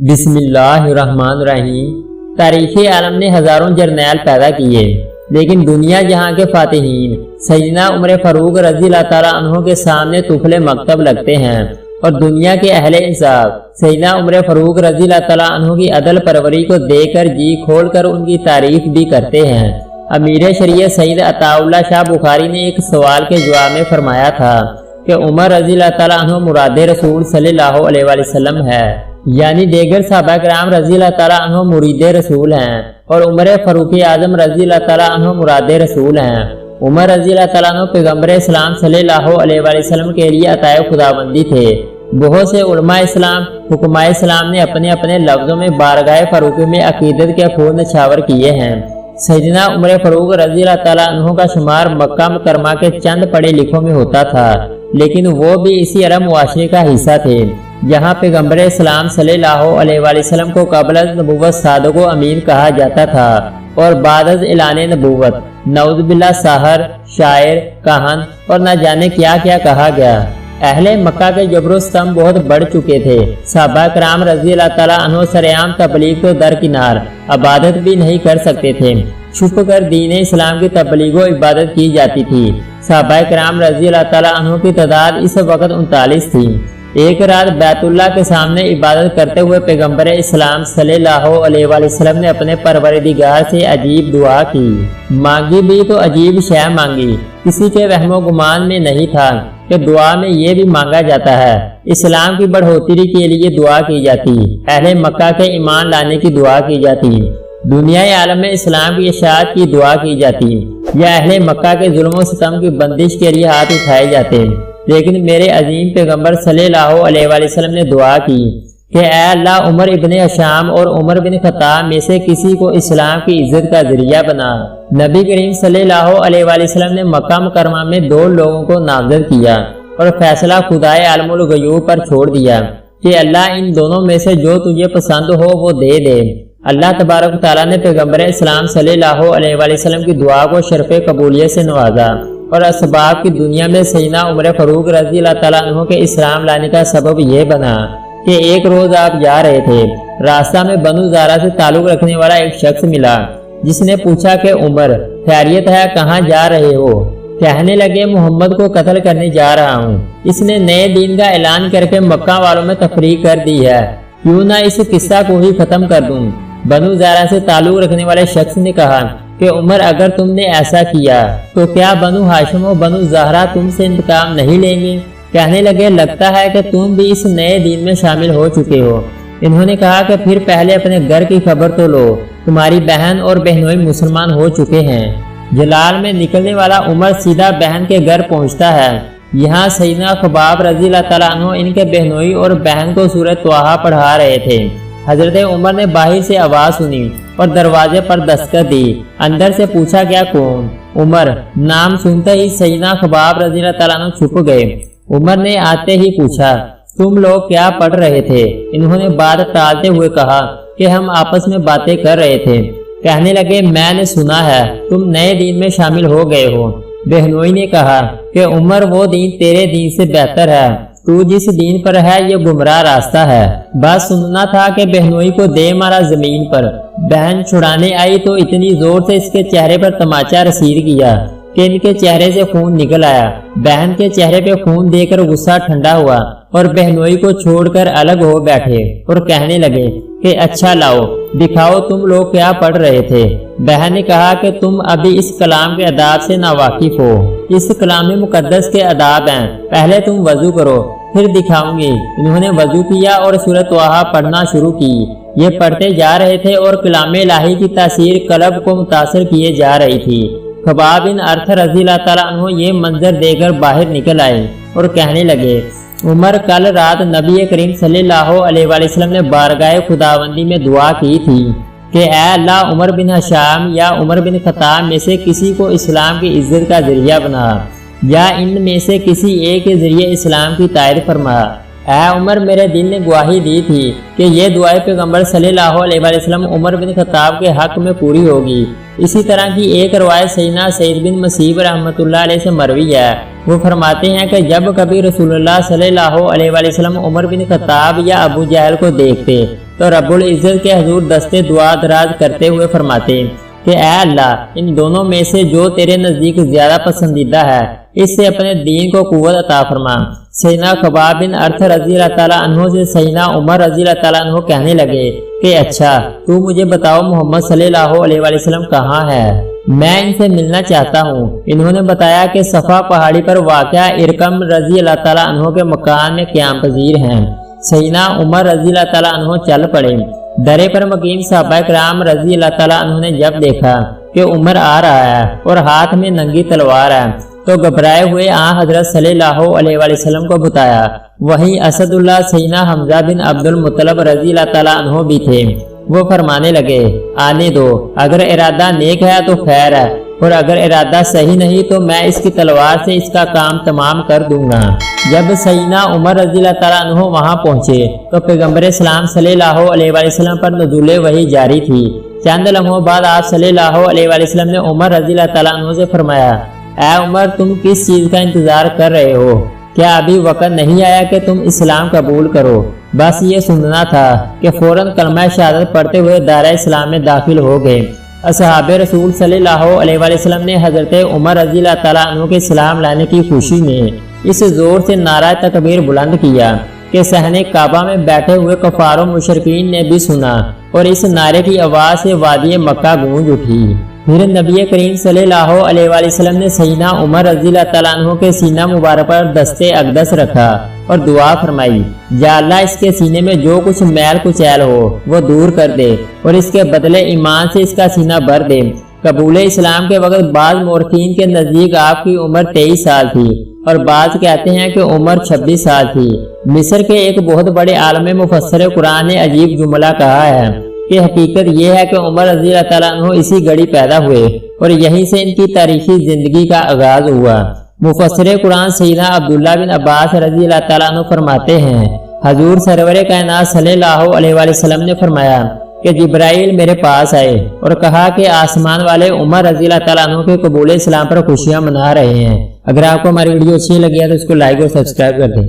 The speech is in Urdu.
بسم اللہ الرحمن الرحیم۔ تاریخ عالم نے ہزاروں جرنیل پیدا کیے، لیکن دنیا جہاں کے فاتحین سیدنا عمر فاروق رضی اللہ تعالیٰ عنہ کے سامنے طفل مکتب لگتے ہیں، اور دنیا کے اہل انصاف سیدنا عمر فاروق رضی اللہ تعالیٰ عنہ کی عدل پروری کو دیکھ کر جی کھول کر ان کی تعریف بھی کرتے ہیں۔ امیر شریعت سید عطا اللہ شاہ بخاری نے ایک سوال کے جواب میں فرمایا تھا کہ عمر رضی اللہ تعالیٰ عنہ مراد رسول صلی اللہ علیہ وآلہ وسلم ہے، یعنی دیگر صحابہ کرام رضی اللہ تعالیٰ عنہ مرید رسول ہیں، اور عمر فاروق اعظم رضی اللہ تعالیٰ عنہ مراد رسول ہیں۔ عمر رضی اللہ تعالیٰ عنہ پیغمبر اسلام صلی اللہ علیہ وآلہ وسلم کے لیے عطائے خداوندی تھے۔ بہت سے علماء اسلام حکماء اسلام نے اپنے اپنے لفظوں میں بارگاہ فاروق میں عقیدت کے پھول نچھاور کیے ہیں۔ سیدنا عمر فاروق رضی اللہ تعالیٰ عنہ کا شمار مکہ مکرمہ کے چند پڑھے لکھوں میں ہوتا تھا، لیکن وہ بھی اسی عرب معاشرے کا حصہ تھے جہاں پیغمبر اسلام صلی اللہ علیہ وآلہ وسلم کو قبل از نبوت صادق و امین کہا جاتا تھا، اور بعد از اعلان نبوت نعوذ باللہ ساحر، شاعر، کاہن اور نہ جانے کیا کیا کہا گیا۔ اہل مکہ کے جبر و ستم بہت بڑھ چکے تھے۔ صحابہ کرام رضی اللہ تعالیٰ عنہ سرعام تبلیغ تو درکنار، عبادت بھی نہیں کر سکتے تھے۔ چھپ کر دین اسلام کی تبلیغ و عبادت کی جاتی تھی۔ صحابہ کرام رضی اللہ تعالیٰ عنہ کی تعداد اس وقت 39 تھی۔ ایک رات بیت اللہ کے سامنے عبادت کرتے ہوئے پیغمبر اسلام صلی اللہ علیہ وآلہ وسلم نے اپنے پروردگار سے عجیب دعا کی۔ مانگی بھی تو عجیب شے مانگی، کسی کے وہم و گمان میں نہیں تھا کہ دعا میں یہ بھی مانگا جاتا ہے۔ اسلام کی بڑھوتری کے لیے دعا کی جاتی، اہل مکہ کے ایمان لانے کی دعا کی جاتی، دنیا عالم میں اسلام کی اشاعت کی دعا کی جاتی، یا اہل مکہ کے ظلم و ستم کی بندش کے لیے ہاتھ اٹھائے جاتے۔ لیکن میرے عظیم پیغمبر صلی اللہ علیہ وآلہ وسلم نے دعا کی کہ اے اللہ، عمر ابن حشام اور عمر بن خطاب میں سے کسی کو اسلام کی عزت کا ذریعہ بنا۔ نبی کریم صلی اللہ علیہ وآلہ وسلم نے مکہ مکرمہ میں 2 لوگوں کو نامزد کیا اور فیصلہ خدائے عالم الغیوب پر چھوڑ دیا کہ اللہ ان دونوں میں سے جو تجھے پسند ہو وہ دے دے۔ اللہ تبارک تعالیٰ نے پیغمبر اسلام صلی اللہ علیہ وآلہ وسلم کی دعا کو شرف قبولیت سے نوازا، اور اسباب کی دنیا میں سیدنا عمر فاروق رضی اللہ تعالیٰ عنہ کے اسلام لانے کا سبب یہ بنا کہ ایک روز آپ جا رہے تھے، راستہ میں بنو زارہ سے تعلق رکھنے والا ایک شخص ملا جس نے پوچھا کہ عمر خیریت ہے، کہاں جا رہے ہو؟ کہنے لگے محمد کو قتل کرنے جا رہا ہوں، اس نے نئے دین کا اعلان کر کے مکہ والوں میں تفریق کر دی ہے، کیوں نہ اس قصہ کو ہی ختم کر دوں۔ بنو زارہ سے تعلق رکھنے والے شخص نے کہا کہ عمر اگر تم نے ایسا کیا تو کیا بنو ہاشم و بنو زہرہ تم سے انتقام نہیں لیں گے؟ کہنے لگے لگتا ہے کہ تم بھی اس نئے دین میں شامل ہو چکے ہو۔ انہوں نے کہا کہ پھر پہلے اپنے گھر کی خبر تو لو، تمہاری بہن اور بہنوئی مسلمان ہو چکے ہیں۔ جلال میں نکلنے والا عمر سیدھا بہن کے گھر پہنچتا ہے۔ یہاں سیدنا خباب رضی اللہ تعالیٰ عنہ ان کے بہنوئی اور بہن کو سورۃ طٰہٰ پڑھا رہے تھے۔ حضرت عمر نے باہر سے آواز سنی اور دروازے پر دستک دی۔ اندر سے پوچھا گیا کون؟ عمر۔ نام سنتے ہی سیدنا خباب رضی اللہ تعالیٰ عنہ چھپ گئے۔ عمر نے آتے ہی پوچھا تم لوگ کیا پڑھ رہے تھے؟ انہوں نے بات ٹالتے ہوئے کہا کہ ہم آپس میں باتیں کر رہے تھے۔ کہنے لگے میں نے سنا ہے تم نئے دین میں شامل ہو گئے ہو۔ بہنوئی نے کہا کہ عمر وہ دین تیرے دین سے بہتر ہے، تو جس دین پر ہے یہ گمراہ راستہ ہے۔ بس سننا تھا کہ بہنوئی کو دے مارا زمین پر۔ بہن چھڑانے آئی تو اتنی زور سے اس کے چہرے پر تماچا رسید کیا کہ ان کے چہرے سے خون نکل آیا۔ بہن کے چہرے پہ خون دے کر غصہ ٹھنڈا ہوا اور بہنوئی کو چھوڑ کر الگ ہو بیٹھے اور کہنے لگے کہ اچھا لاؤ دکھاؤ تم لوگ کیا پڑھ رہے تھے۔ بہن نے کہا کہ تم ابھی اس کلام کے آداب سے ناواقف ہو، اس کلام مقدس کے آداب ہیں، پہلے تم وضو کرو پھر دکھاؤں گی۔ انہوں نے وضو کیا اور سورۃ طٰہٰ پڑھنا شروع کی۔ یہ پڑھتے جا رہے تھے اور کلام الہی کی تاثیر قلب کو متاثر کیے جا رہی تھی۔ خباب بن ارث رضی اللہ تعالیٰ عنہ یہ منظر دے کر باہر نکل آئے اور کہنے لگے عمر کل رات نبی کریم صلی اللہ علیہ وآلہ وسلم نے بارگاہ خداوندی میں دعا کی تھی کہ اے اللہ، عمر بن حشام یا عمر بن خطاب میں سے کسی کو اسلام کی عزت کا ذریعہ بنا، یا ان میں سے کسی ایک کے ذریعے اسلام کی تائید فرما۔ اے عمر، میرے دل نے گواہی دی تھی کہ یہ دعائے پیغمبر صلی اللہ علیہ وآلہ وسلم عمر بن خطاب کے حق میں پوری ہوگی۔ اسی طرح کی ایک روایت سیدنا سعید بن مسیب رحمۃ اللہ علیہ سے مروی ہے۔ وہ فرماتے ہیں کہ جب کبھی رسول اللہ صلی اللہ علیہ وآلہ وسلم عمر بن خطاب یا ابو جہل کو دیکھتے تو رب العزت کے حضور دستے دعا دراز کرتے ہوئے فرماتے کہ اے اللہ، ان دونوں میں سے جو تیرے نزدیک زیادہ پسندیدہ ہے اس سے اپنے دین کو قوت عطا فرما۔ سیدنا خباب بن ارث رضی اللہ تعالیٰ عنہ سے سیدنا عمر رضی اللہ تعالیٰ عنہ کہنے لگے کہ اچھا تو مجھے بتاؤ محمد صلی اللہ علیہ وسلم کہاں ہے، میں ان سے ملنا چاہتا ہوں۔ انہوں نے بتایا کہ صفا پہاڑی پر واقع ارقم رضی اللہ تعالیٰ عنہ کے مکان میں قیام پذیر ہیں۔ سیدنا عمر رضی اللہ تعالیٰ عنہ چل پڑے۔ درے پر مقیم صحابہ کرام رضی اللہ تعالیٰ عنہ نے جب دیکھا کہ عمر آ رہا ہے اور ہاتھ میں ننگی تلوار ہے تو گھبرائے ہوئے حضرت صلی اللہ علیہ وسلم کو بتایا۔ وہیں اسد اللہ سیدنا حمزہ بن عبد المطلب رضی اللہ تعالیٰ عنہ بھی تھے۔ وہ فرمانے لگے آنے دو، اگر ارادہ نیک ہے تو خیر ہے، اور اگر ارادہ صحیح نہیں تو میں اس کی تلوار سے اس کا کام تمام کر دوں گا۔ جب سیدنا عمر رضی اللہ تعالیٰ عنہ وہاں پہنچے تو پیغمبر اسلام صلی اللہ علیہ وسلم پر نزول وحی جاری تھی۔ چند لمحوں بعد آپ صلی اللہ علیہ وسلم نے عمر رضی اللہ تعالیٰ عنہ سے فرمایا اے عمر، تم کس چیز کا انتظار کر رہے ہو؟ کیا ابھی وقت نہیں آیا کہ تم اسلام قبول کرو؟ بس یہ سننا تھا کہ فوراً کلمہ شہادت پڑھتے ہوئے دائرہ اسلام میں داخل ہو گئے۔ اصحاب رسول صلی اللہ علیہ وسلم نے حضرت عمر رضی اللہ تعالیٰ عنہ کے اسلام لانے کی خوشی میں اس زور سے نعرہ تکبیر بلند کیا کہ صحن کعبہ میں بیٹھے ہوئے کفار و مشرکین نے بھی سنا، اور اس نعرے کی آواز سے وادی مکہ گونج اٹھی۔ پھر نبی کریم صلی اللہ علیہ وسلم نے سیدنا عمر رضی اللہ تعالیٰ عنہ کے سینہ مبارک پر دستے اقدس رکھا اور دعا فرمائی، یا اللہ اس کے سینے میں جو کچھ میل کچیل ہو وہ دور کر دے اور اس کے بدلے ایمان سے اس کا سینہ بھر دے۔ قبول اسلام کے وقت بعض مورخین کے نزدیک آپ کی عمر 23 سال تھی اور بعض کہتے ہیں کہ عمر 26 سال تھی۔ مصر کے ایک بہت بڑے عالم مفسر قرآن نے عجیب جملہ کہا ہے کہ حقیقت یہ ہے کہ عمر رضی اللہ تعالیٰ عنہ اسی گھڑی پیدا ہوئے اور یہیں سے ان کی تاریخی زندگی کا آغاز ہوا۔ مفسر قرآن سیدنا عبداللہ بن عباس رضی اللہ تعالیٰ عنہ فرماتے ہیں حضور سرور کائنات صلی اللہ علیہ وسلم نے فرمایا کہ جبرائیل میرے پاس آئے اور کہا کہ آسمان والے عمر رضی اللہ تعالیٰ عنہ کے قبول اسلام پر خوشیاں منا رہے ہیں۔ اگر آپ کو ہماری ویڈیو اچھی لگی ہے تو اس کو لائک اور سبسکرائب کر دیں۔